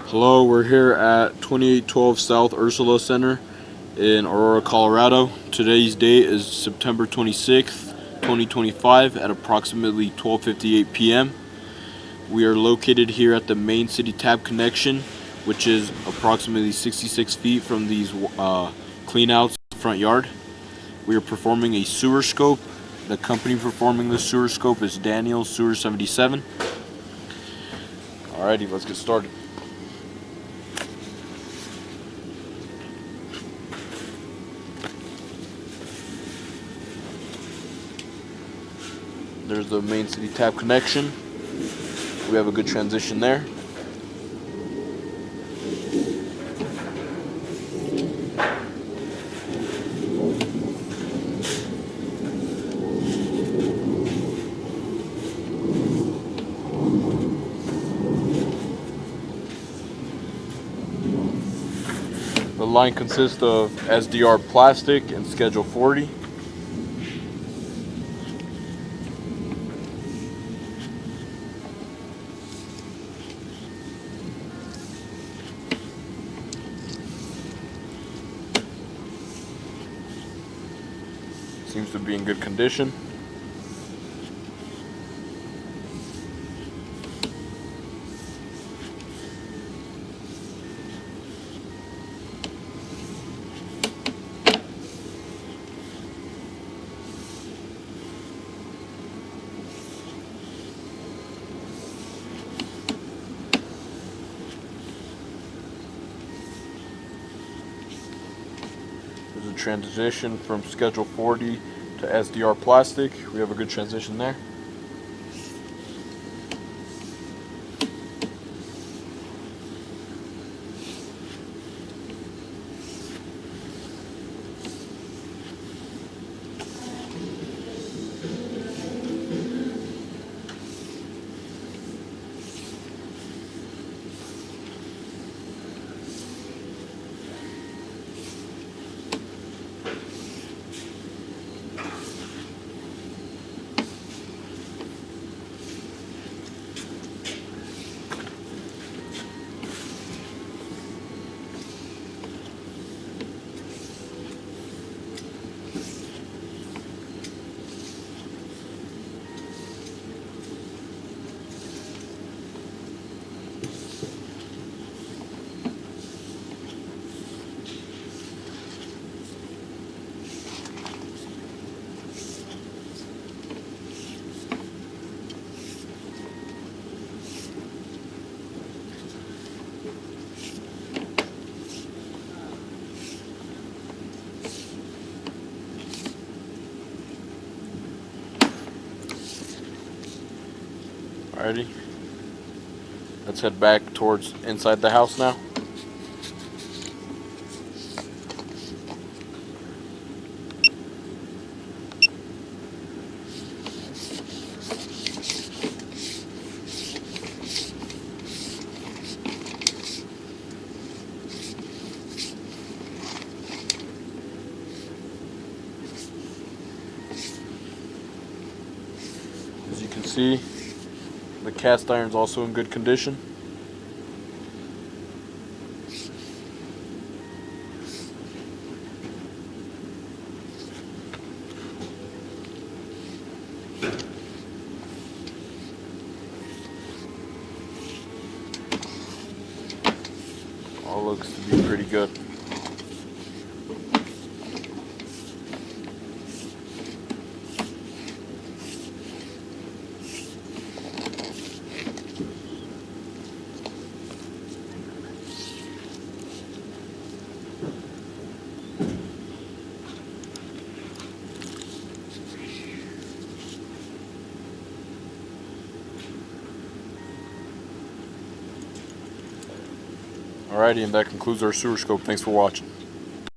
Hello, we're here at 2812 South Ursula Center in Aurora, Colorado. Today's date is September 26th, 2025 at approximately 12:58 p.m. We are located here at the main city tap connection, which is approximately 66 feet from these cleanouts in the front yard. We are performing a sewer scope. The company performing the sewer scope is Daniel Sewer 77. Alrighty, let's get started. There's the main city tap connection. We have a good transition there. The line consists of SDR plastic and Schedule 40. Seems to be in good condition. There's a transition from Schedule 40 to SDR plastic. We have a good transition there. Alrighty. Let's head back towards inside the house now. As you can see, the cast iron is also in good condition. All looks to be pretty good. Alrighty, and that concludes our sewer scope. Thanks for watching.